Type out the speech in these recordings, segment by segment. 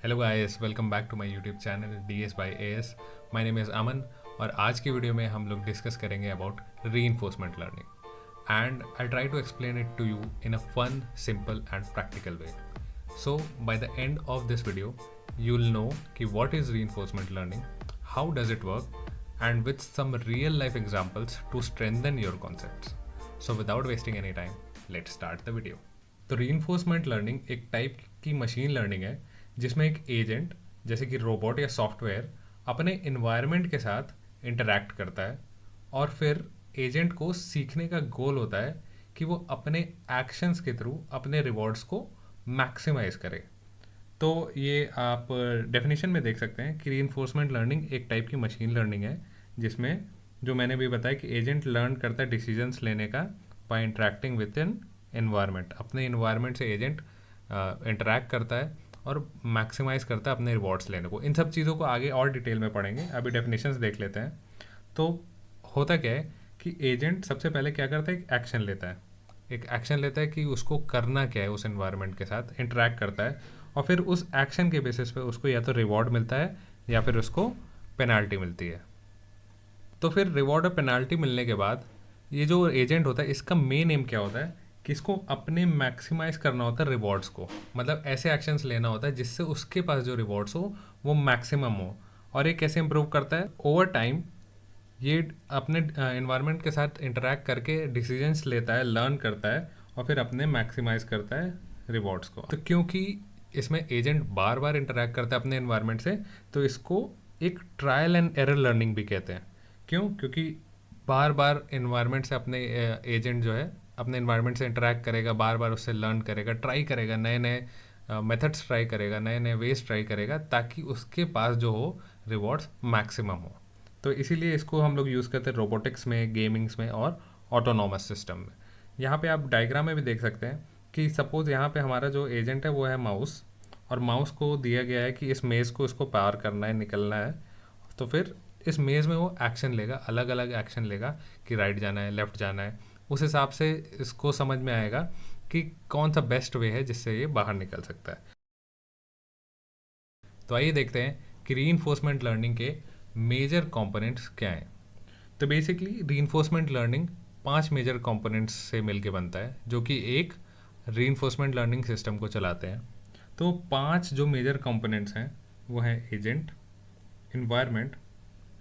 Hello guys, welcome back to my YouTube channel DS by AS। My name is Aman और आज की video में हम लोग डिस्कस करेंगे about reinforcement learning and I try to explain it to you in a fun, simple and practical way. So by the end of this video you will know कि what is reinforcement learning, how does it work and with some real life examples to strengthen your concepts. So without wasting any time, let's start the video. तो reinforcement learning एक type की machine learning है जिसमें एक agent जैसे कि robot या software अपने इन्वायरमेंट के साथ इंटरैक्ट करता है और फिर एजेंट को सीखने का गोल होता है कि वो अपने एक्शंस के थ्रू अपने रिवॉर्ड्स को मैक्सिमाइज करे। तो ये आप डेफिनेशन में देख सकते हैं कि रीइंफोर्समेंट लर्निंग एक टाइप की मशीन लर्निंग है जिसमें जो मैंने भी बताया कि एजेंट लर्न करता है डिसीजंस लेने का by interacting with an environment. अपने इन्वायरमेंट से एजेंट इंटरेक्ट करता है और मैक्सिमाइज करता है अपने रिवॉर्ड्स लेने को। इन सब चीज़ों को आगे और डिटेल में पढ़ेंगे, अभी डेफिनेशंस देख लेते हैं। तो होता क्या है कि एजेंट सबसे पहले क्या करता है, एक एक्शन लेता है। एक एक्शन लेता है कि उसको करना क्या है, उस एनवायरनमेंट के साथ इंटरेक्ट करता है और फिर उस एक्शन के बेसिस पे उसको या तो रिवॉर्ड मिलता है या फिर उसको पेनाल्टी मिलती है। तो फिर रिवॉर्ड और पेनाल्टी मिलने के बाद ये जो एजेंट होता है इसका मेन एम क्या होता है कि इसको अपने मैक्सिमाइज करना होता है रिवॉर्ड्स को। मतलब ऐसे एक्शंस लेना होता है जिससे उसके पास जो रिवॉर्ड्स हो वो मैक्सिमम हो। और ये कैसे इंप्रूव करता है, ओवर टाइम ये अपने इन्वायरमेंट के साथ इंटरेक्ट करके डिसीजंस लेता है, लर्न करता है और फिर अपने मैक्सिमाइज करता है रिवॉर्ड्स को। तो क्योंकि इसमें एजेंट बार बार इंटरेक्ट करता है अपने इन्वायरमेंट से, तो इसको एक ट्रायल एंड एरर लर्निंग भी कहते हैं। क्यों? क्योंकि बार बार इन्वायरमेंट से अपने एजेंट जो है अपने इन्वायरमेंट से इंटरेक्ट करेगा, बार बार उससे लर्न करेगा, ट्राई करेगा, नए नए मेथड्स ट्राई करेगा, नए नए वेज ट्राई करेगा ताकि उसके पास जो हो रिवॉर्ड्स मैक्सिमम हो। तो इसीलिए इसको हम लोग यूज़ करते हैं रोबोटिक्स में, गेमिंग्स में और ऑटोनोमस सिस्टम में। यहाँ पे आप डायग्राम में भी देख सकते हैं कि सपोज़ यहाँ पे हमारा जो एजेंट है वो है माउस, और माउस को दिया गया है कि इस मेज़ को इसको पार करना है, निकलना है। तो फिर इस मेज़ में वो एक्शन लेगा, अलग अलग एक्शन लेगा कि राइट जाना है, लेफ़्ट जाना है। उस हिसाब से इसको समझ में आएगा कि कौन सा बेस्ट वे है जिससे ये बाहर निकल सकता है। तो आइए देखते हैं कि रीइंफोर्समेंट लर्निंग के मेजर कंपोनेंट्स क्या हैं। तो basically reinforcement learning 5 major components से मिलके बनता है जो कि एक रीइंफोर्समेंट लर्निंग सिस्टम को चलाते हैं। तो 5 जो मेजर कंपोनेंट्स हैं वो हैं एजेंट, इन्वायरमेंट,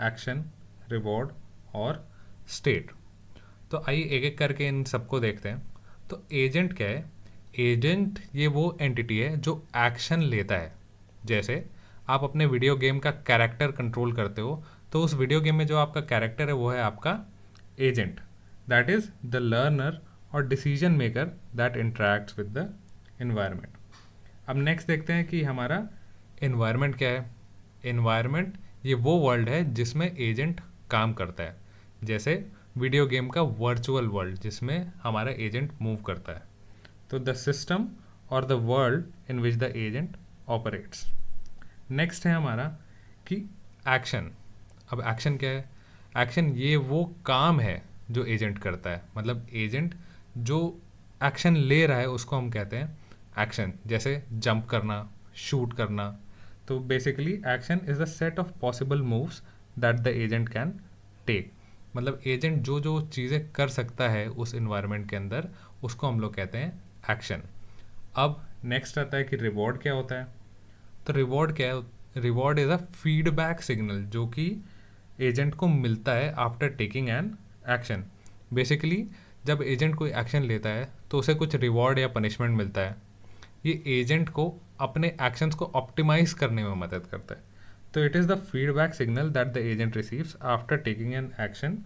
एक्शन, रिवॉर्ड और स्टेट। तो आइए एक एक करके इन सबको देखते हैं। तो एजेंट क्या है? एजेंट ये वो एंटिटी है जो एक्शन लेता है। जैसे आप अपने वीडियो गेम का कैरेक्टर कंट्रोल करते हो, तो उस वीडियो गेम में जो आपका कैरेक्टर है वो है आपका agent. That is the learner और decision maker that interacts with the environment. अब नेक्स्ट देखते हैं कि हमारा एनवायरनमेंट क्या है। एनवायरनमेंट ये वो वर्ल्ड है जिसमें एजेंट काम करता है। जैसे वीडियो गेम का वर्चुअल वर्ल्ड जिसमें हमारा एजेंट मूव करता है। तो द सिस्टम और the world in which the agent operates. Next है हमारा कि एक्शन। अब एक्शन क्या है? एक्शन ये वो काम है जो एजेंट करता है। मतलब एजेंट जो एक्शन ले रहा है उसको हम कहते हैं एक्शन। जैसे जंप करना, शूट करना। तो basically action is the set of possible moves that the agent can take. मतलब एजेंट जो जो चीज़ें कर सकता है उस इन्वायरमेंट के अंदर उसको हम लोग कहते हैं एक्शन। अब नेक्स्ट आता है कि रिवॉर्ड क्या होता है। तो रिवॉर्ड क्या है? Reward is a feedback signal जो कि एजेंट को मिलता है after taking an action. Basically जब एजेंट कोई एक्शन लेता है तो उसे कुछ रिवॉर्ड या पनिशमेंट मिलता है। ये एजेंट को अपने एक्शंस को ऑप्टिमाइज करने में मदद करता है। तो it is the feedback signal that the agent receives after taking an action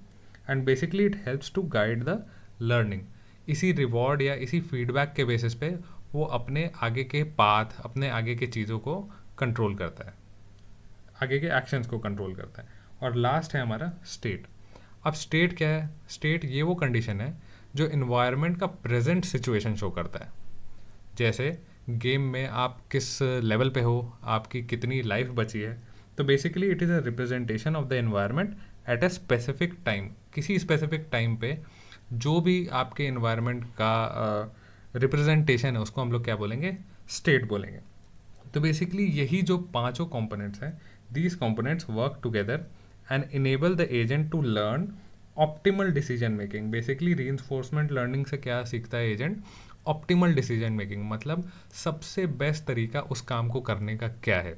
and basically it helps to guide the learning. इसी रिवॉर्ड या इसी फीडबैक के बेसिस पे वो अपने आगे के पाथ, अपने आगे के चीज़ों को कंट्रोल करता है, आगे के एक्शंस को कंट्रोल करता है। और लास्ट है हमारा स्टेट। अब स्टेट क्या है? स्टेट ये वो कंडीशन है जो इन्वायरमेंट का प्रेजेंट सिचुएशन शो करता है। जैसे गेम में आप किस लेवल पे हो, आपकी कितनी लाइफ बची है। तो basically it is a representation of the environment at a specific time. किसी स्पेसिफिक टाइम पे जो भी आपके एनवायरनमेंट का रिप्रेजेंटेशन है उसको हम लोग क्या बोलेंगे? स्टेट बोलेंगे। तो बेसिकली यही जो पांचों कंपोनेंट्स हैं, these components work together and enable the agent to learn optimal decision making. Basically reinforcement learning से क्या सीखता है एजेंट? ऑप्टिमल डिसीजन मेकिंग, मतलब सबसे बेस्ट तरीका उस काम को करने का क्या है,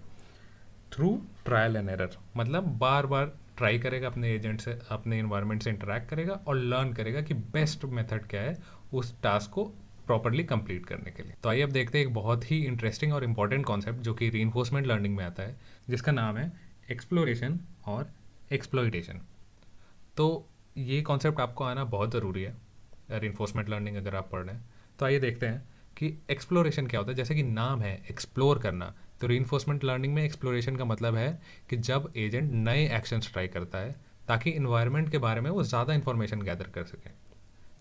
थ्रू ट्रायल एंड एरर। मतलब बार बार ट्राई करेगा, अपने एजेंट से, अपने इन्वायरमेंट से इंटरेक्ट करेगा और लर्न करेगा कि बेस्ट मेथड क्या है उस टास्क को प्रॉपरली कंप्लीट करने के लिए। तो आइए अब देखते हैं एक बहुत ही इंटरेस्टिंग और इम्पॉर्टेंट कॉन्सेप्ट जो कि रीइंफोर्समेंट लर्निंग में आता है, जिसका नाम है एक्सप्लोरेशन और एक्सप्लॉइटेशन। तो ये कॉन्सेप्ट आपको आना बहुत ज़रूरी है रीइंफोर्समेंट लर्निंग अगर आप पढ़ रहे हैं। तो आइए देखते हैं कि एक्सप्लोरेशन क्या होता है। जैसे कि नाम है एक्सप्लोर करना, तो रीइंफोर्समेंट लर्निंग में एक्सप्लोरेशन का मतलब है कि जब एजेंट नए एक्शंस ट्राई करता है ताकि इन्वायरमेंट के बारे में वो ज़्यादा इन्फॉर्मेशन गैदर कर सके,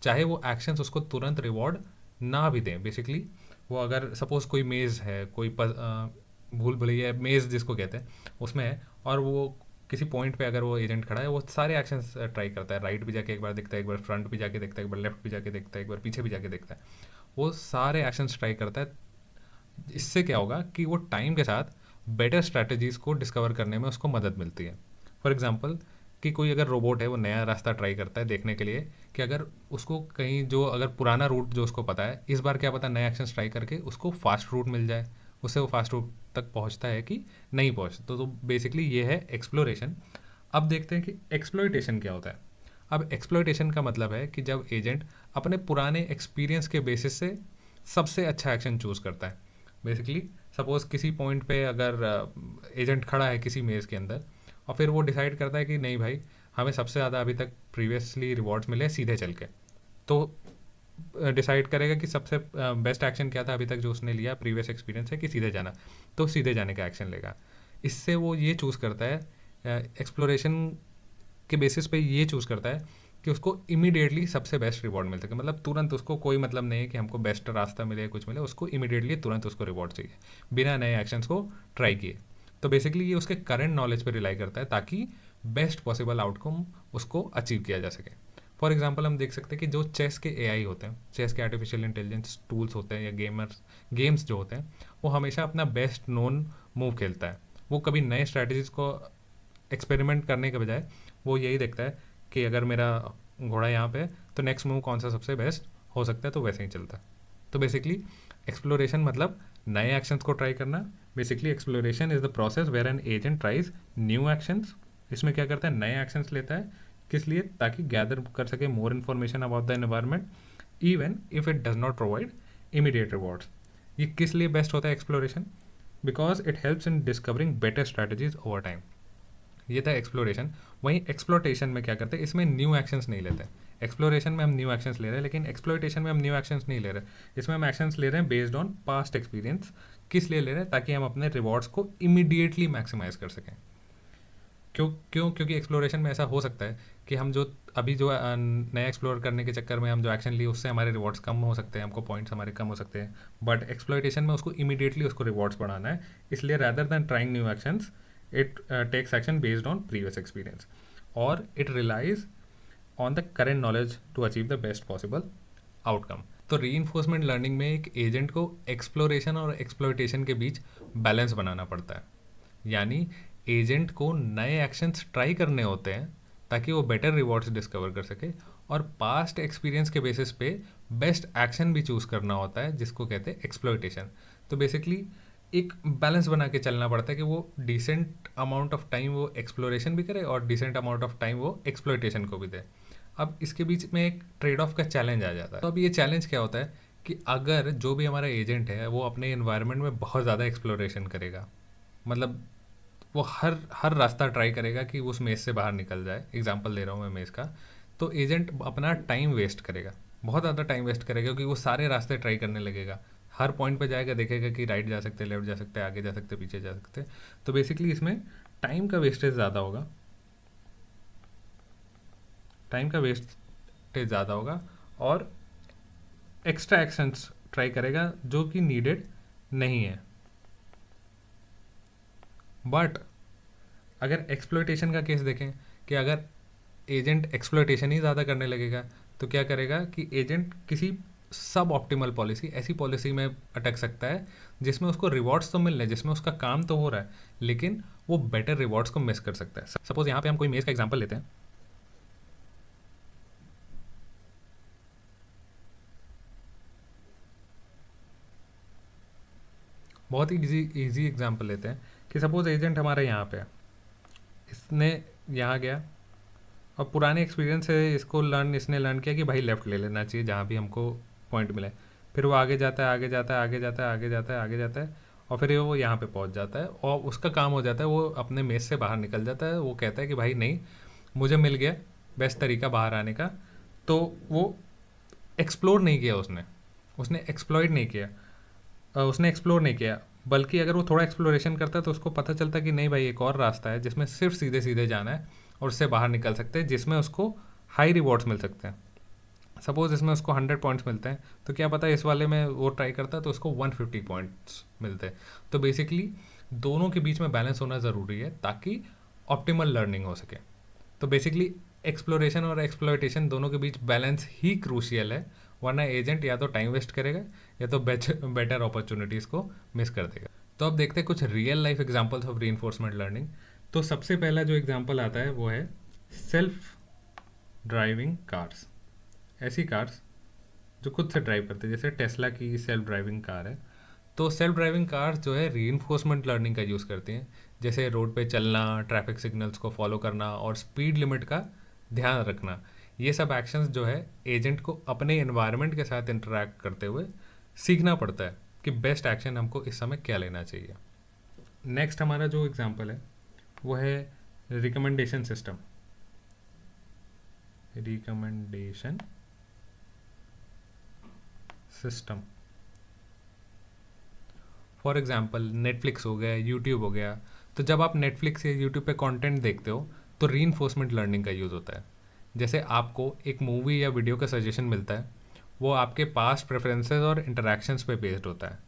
चाहे वो एक्शंस उसको तुरंत रिवॉर्ड ना भी दें। बेसिकली वो अगर सपोज कोई मेज़ है, कोई भूल भुलैया मेज़ जिसको कहते हैं उसमें है, और वो किसी पॉइंट पे अगर वो एजेंट खड़ा है, वो सारे एक्शंस ट्राई करता है। राइट भी जाके एक बार देखता है, एक बार फ्रंट भी जाके देखता है, एक बार लेफ्ट भी जाके देखता है, एक बार पीछे भी जाके देखता है। वो सारे एक्शंस ट्राई करता है। इससे क्या होगा कि वो टाइम के साथ बेटर स्ट्रैटेजीज़ को डिस्कवर करने में उसको मदद मिलती है। फॉर एग्जांपल कि कोई अगर रोबोट है, वो नया रास्ता ट्राई करता है देखने के लिए कि अगर उसको कहीं जो अगर पुराना रूट जो उसको पता है, इस बार क्या पता नए एक्शंस ट्राई करके उसको फास्ट रूट मिल जाए, उससे वो फास्ट रूट तक पहुंचता है कि नहीं पहुंचता। तो बेसिकली ये है एक्सप्लोरेशन। अब देखते हैं कि एक्सप्लॉइटेशन क्या होता है। अब एक्सप्लॉइटेशन का मतलब है कि जब एजेंट अपने पुराने एक्सपीरियंस के बेसिस से सबसे अच्छा एक्शन चूज़ करता है। बेसिकली सपोज किसी पॉइंट पे अगर एजेंट खड़ा है किसी मेज़ के अंदर, और फिर वो डिसाइड करता है कि नहीं भाई, हमें सबसे ज़्यादा अभी तक प्रीवियसली रिवॉर्ड्स मिले सीधे चल के, तो डिसाइड करेगा कि सबसे बेस्ट एक्शन क्या था अभी तक जो उसने लिया, प्रीवियस एक्सपीरियंस है कि सीधे जाना, तो सीधे जाने का एक्शन लेगा। इससे वो ये चूज़ करता है, एक्सप्लोरेशन के बेसिस पे ये चूज़ करता है कि उसको इमीडिएटली सबसे बेस्ट रिवॉर्ड मिल सके। मतलब तुरंत उसको कोई मतलब नहीं है कि हमको बेस्ट रास्ता मिले कुछ मिले, उसको इमीडिएटली तुरंत उसको रिवॉर्ड चाहिए बिना नए एक्शंस को ट्राई किए। तो बेसिकली ये उसके करंट नॉलेज पे रिलाई करता है ताकि बेस्ट पॉसिबल आउटकम उसको अचीव किया जा सके। फॉर एग्जाम्पल हम देख सकते हैं कि जो चेस के एआई होते हैं, चेस के आर्टिफिशियल इंटेलिजेंस टूल्स होते हैं या गेम्स जो होते हैं, वो हमेशा अपना बेस्ट नोन मूव खेलता है। वो कभी नए स्ट्रैटेजीज को एक्सपेरिमेंट करने के बजाय वो यही देखता है कि अगर मेरा घोड़ा यहाँ पे है तो नेक्स्ट मूव कौन सा सबसे बेस्ट हो सकता है, तो वैसे ही चलता है। तो बेसिकली एक्सप्लोरेशन मतलब नए एक्शंस को ट्राई करना। Basically exploration is the process where an agent tries new actions. इसमें क्या करता है, नए एक्शंस लेता है, किस लिए? ताकि गैदर कर सके more information about the environment even if it does not provide immediate rewards. ये किस लिए बेस्ट होता है exploration? Because it helps in discovering better strategies over time. ये था एक्सप्लोरेशन। वहीं एक्सप्लोटेशन में क्या करते हैं, इसमें न्यू एक्शंस नहीं लेते। एक्सप्लोरेशन में हम न्यू एक्शंस ले रहे हैं, लेकिन एक्सप्लोइटेशन में हम न्यू एक्शंस नहीं ले रहे। इसमें हम एक्शंस ले रहे हैं बेस्ड ऑन पास्ट एक्सपीरियंस। किस लिए ले रहे हैं? ताकि हम अपने रिवॉर्ड्स को इमीडिएटली मैक्सिमाइज कर सकें। क्योंकि एक्सप्लोरेशन में ऐसा हो सकता है कि हम जो अभी जो नया एक्सप्लोर करने के चक्कर में हम जो एक्शन लिए उससे हमारे रिवॉर्ड्स कम हो सकते हैं, हमको पॉइंट्स हमारे कम हो सकते हैं। बट एक्सप्लोइटेशन में उसको इमीडिएटली उसको रिवॉर्ड्स बढ़ाना है, इसलिए rather than trying new actions it takes action based on previous experience, or it relies on the current knowledge to achieve the best possible outcome. तो रीइंफोर्समेंट लर्निंग में एक agent को एक्सप्लोरेशन और exploitation के बीच balance बनाना पड़ता है। यानी agent को नए एक्शंस ट्राई करने होते हैं ताकि वो बेटर रिवॉर्ड्स डिस्कवर कर सके, और पास्ट एक्सपीरियंस के बेसिस पे बेस्ट एक्शन भी चूज़ करना होता है, जिसको कहते हैं एक्सप्लॉइटेशन। तो बेसिकली एक बैलेंस बना के चलना पड़ता है कि वो डिसेंट अमाउंट ऑफ टाइम वो एक्सप्लोरेशन भी करे और डिसेंट अमाउंट ऑफ टाइम वो एक्सप्लॉइटेशन को भी दे। अब इसके बीच में एक ट्रेड ऑफ का चैलेंज आ जाता है। तो अब ये चैलेंज क्या होता है कि अगर जो भी हमारा एजेंट है वो अपने इन्वायरमेंट में बहुत ज़्यादा एक्सप्लोरेशन करेगा, मतलब वो हर रास्ता ट्राई करेगा कि उस मेज़ से बाहर निकल जाए, एग्जाम्पल दे रहा हूँ मैं मेज़ का, तो एजेंट अपना टाइम वेस्ट करेगा, बहुत ज़्यादा टाइम वेस्ट करेगा, क्योंकि वो सारे रास्ते ट्राई करने लगेगा। हर पॉइंट पे जाएगा, देखेगा कि राइट जा सकते, लेफ्ट जा सकते, आगे जा सकते, पीछे जा सकते। तो बेसिकली इसमें टाइम का वेस्टेज ज़्यादा होगा, और एक्स्ट्रा एक्शंस ट्राई करेगा जो कि नीडेड नहीं है। बट अगर एक्सप्लॉइटेशन का केस देखें कि अगर एजेंट एक्सप्लॉइटेशन ही ज़्यादा करने लगेगा, तो क्या करेगा कि एजेंट किसी सब ऑप्टिमल पॉलिसी, ऐसी पॉलिसी में अटक सकता है जिसमें उसको रिवॉर्ड्स तो मिल रहे हैं, जिसमें उसका काम तो हो रहा है, लेकिन वो बेटर रिवॉर्ड्स को मिस कर सकता है। सपोज यहाँ पे हम कोई मेज़ का एग्जांपल लेते हैं। बहुत ही इजी एग्जांपल लेते हैं कि सपोज एजेंट हमारा यहाँ पे है, इसने यहाँ गया और पुराने एक्सपीरियंस से इसने लर्न किया कि भाई लेफ़्ट ले लेना चाहिए जहाँ भी हमको पॉइंट मिले। फिर वो आगे जाता है, आगे जाता है, आगे जाता है, आगे जाता है, आगे जाता है, और फिर वो यहाँ पे पहुँच जाता है और उसका काम हो जाता है, वो अपने मेस से बाहर निकल जाता है। वो कहता है कि भाई नहीं, मुझे मिल गया बेस्ट तरीका बाहर आने का। तो वो एक्सप्लोर नहीं किया, उसने एक्सप्लॉइट नहीं किया, उसने एक्सप्लोर नहीं किया, बल्कि अगर वो थोड़ा एक्सप्लोरेशन करता है तो उसको पता चलता है कि नहीं भाई, एक और रास्ता है जिसमें सिर्फ सीधे सीधे जाना है और उससे बाहर निकल सकते हैं, जिसमें उसको हाई रिवॉर्ड्स मिल सकते हैं। सपोज इसमें उसको 100 पॉइंट्स मिलते हैं, तो क्या पता इस वाले में वो ट्राई करता है तो उसको 150 पॉइंट्स मिलते हैं। तो बेसिकली दोनों के बीच में बैलेंस होना ज़रूरी है ताकि ऑप्टिमल लर्निंग हो सके। तो बेसिकली एक्सप्लोरेशन और एक्सप्लॉयटेशन दोनों के बीच बैलेंस ही क्रूशियल है, वरना एजेंट या तो टाइम वेस्ट करेगा या तो बेटर अपॉर्चुनिटीज़ को मिस कर देगा। तो अब देखते हैं कुछ real life examples of reinforcement learning. तो सबसे पहला जो एग्जांपल आता है वो है सेल्फ ड्राइविंग कार्स। ऐसी कार्स जो खुद से ड्राइव करते हैं, जैसे टेस्ला की सेल्फ ड्राइविंग कार है। तो सेल्फ ड्राइविंग कार्स जो है रीइंफोर्समेंट लर्निंग का यूज़ करती हैं, जैसे रोड पे चलना, ट्रैफिक सिग्नल्स को फॉलो करना और स्पीड लिमिट का ध्यान रखना। ये सब एक्शंस जो है एजेंट को अपने एनवायरनमेंट के साथ इंटरेक्ट करते हुए सीखना पड़ता है कि बेस्ट एक्शन हमको इस समय क्या लेना चाहिए। नेक्स्ट हमारा जो एग्जांपल है वो है recommendation system. Recommendation system for example Netflix हो गया, यूट्यूब हो गया। तो जब आप नेटफ्लिक्स या यूट्यूब पे कंटेंट देखते हो तो रीइंफोर्समेंट लर्निंग का यूज़ होता है। जैसे आपको एक मूवी या वीडियो का सजेशन मिलता है, वो आपके पास्ट प्रेफरेंसेस और इंटरेक्शंस पे बेस्ड होता है।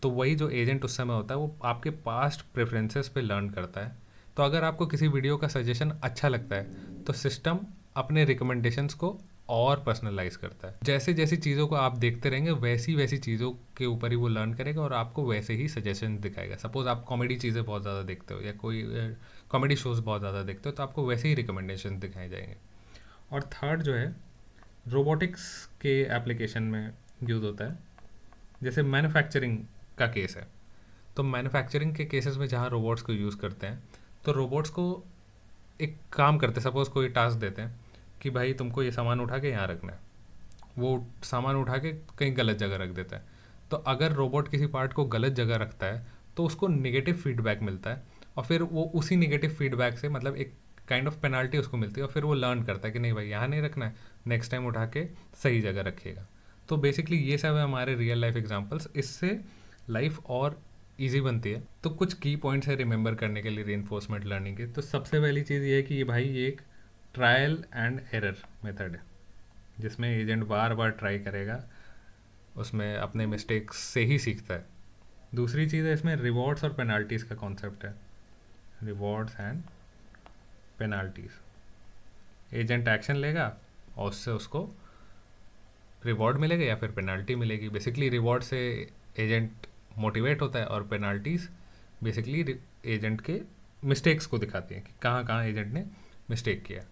तो वही जो एजेंट उस समय होता है वो आपके पास्ट प्रेफरेंसेस पे लर्न करता है। तो अगर आपको किसी वीडियो का सजेशन अच्छा लगता है तो सिस्टम अपने रिकमेंडेशंस को और पर्सनलाइज करता है। जैसे जैसी चीज़ों को आप देखते रहेंगे वैसी वैसी चीज़ों के ऊपर ही वो लर्न करेगा और आपको वैसे ही सजेशन दिखाएगा। सपोज आप कॉमेडी चीज़ें बहुत ज़्यादा देखते हो या कोई कॉमेडी शोज़ बहुत ज़्यादा देखते हो तो आपको वैसे ही रिकमेंडेशन दिखाए जाएंगे। और थर्ड जो है रोबोटिक्स के एप्लीकेशन में यूज़ होता है। जैसे मैन्युफैक्चरिंग का केस है, तो मैन्युफैक्चरिंग के केसेस में जहाँ रोबोट्स को यूज़ करते हैं तो रोबोट्स को एक काम करते हैं, सपोज़ कोई टास्क देते हैं कि भाई तुमको ये सामान उठा के यहाँ रखना है, वो सामान उठा के कहीं गलत जगह रख देता है। तो अगर रोबोट किसी पार्ट को गलत जगह रखता है तो उसको नेगेटिव फीडबैक मिलता है और फिर वो उसी नेगेटिव फीडबैक से मतलब एक काइंड ऑफ पेनाल्टी उसको मिलती है और फिर वो लर्न करता है कि नहीं भाई यहाँ नहीं रखना है, नेक्स्ट टाइम उठा के सही जगह रखिएगा। तो बेसिकली ये सब है हमारे रियल लाइफ एग्जांपल्स। इससे लाइफ और ईजी बनती है। तो कुछ की पॉइंट्स है रिमेंबर करने के लिए रीइंफोर्समेंट लर्निंग के। तो सबसे पहली चीज़ ये है कि ये भाई ये एक ट्रायल एंड एरर मेथड है, जिसमें एजेंट बार बार ट्राई करेगा, उसमें अपने मिस्टेक्स से ही सीखता है। दूसरी चीज़ है इसमें रिवॉर्ड्स और पेनाल्टीज़ का कॉन्सेप्ट है। Rewards and penalties. Agent action लेगा और उससे उसको रिवॉर्ड मिलेगा या फिर पेनाल्टी मिलेगी। बेसिकली रिवॉर्ड से एजेंट मोटिवेट होता है और पेनाल्टीज़ बेसिकली एजेंट के मिस्टेक्स को दिखाती हैं कि कहाँ कहाँ एजेंट ने मिस्टेक किया।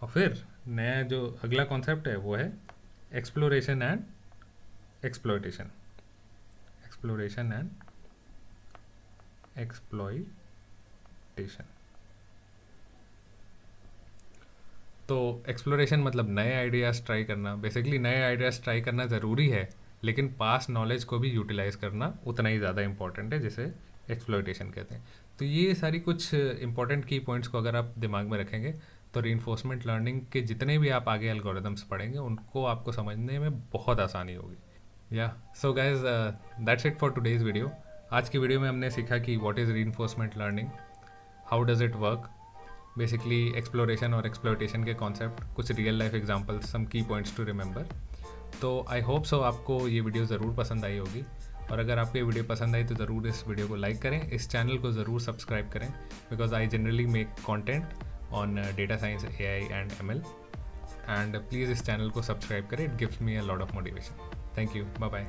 और फिर नया जो अगला कॉन्सेप्ट है वो है exploration and exploitation. Exploration and exploitation. तो एक्सप्लोरेशन मतलब नए आइडियाज़ ट्राई करना। बेसिकली नए आइडियाज़ ट्राई करना ज़रूरी है, लेकिन पास्ट नॉलेज को भी यूटिलाइज़ करना उतना ही ज़्यादा इंपॉर्टेंट है, जिसे एक्सप्लॉयटेशन कहते हैं। तो ये सारी कुछ इंपॉर्टेंट की पॉइंट्स को अगर आप दिमाग में रखेंगे तो रीइंफोर्समेंट लर्निंग के जितने भी आप आगे एल्गोरिदम्स पढ़ेंगे उनको आपको समझने में बहुत आसानी होगी। या so guys that's it for today's video. आज की वीडियो में हमने सीखा कि what is reinforcement learning, how does it work, basically exploration और एक्सप्लॉयटेशन के कॉन्सेप्ट, कुछ रियल लाइफ एग्जांपल्स, सम की पॉइंट्स टू रिमेंबर। तो आई होप सो आपको ये वीडियो ज़रूर पसंद आई होगी, और अगर आपको ये वीडियो पसंद आई तो ज़रूर इस वीडियो को लाइक करें, इस चैनल को ज़रूर सब्सक्राइब करें, because I generally make content on data science, AI and ML, and please इस चैनल को सब्सक्राइब करें, it gives me a lot of motivation. Thank you, bye bye.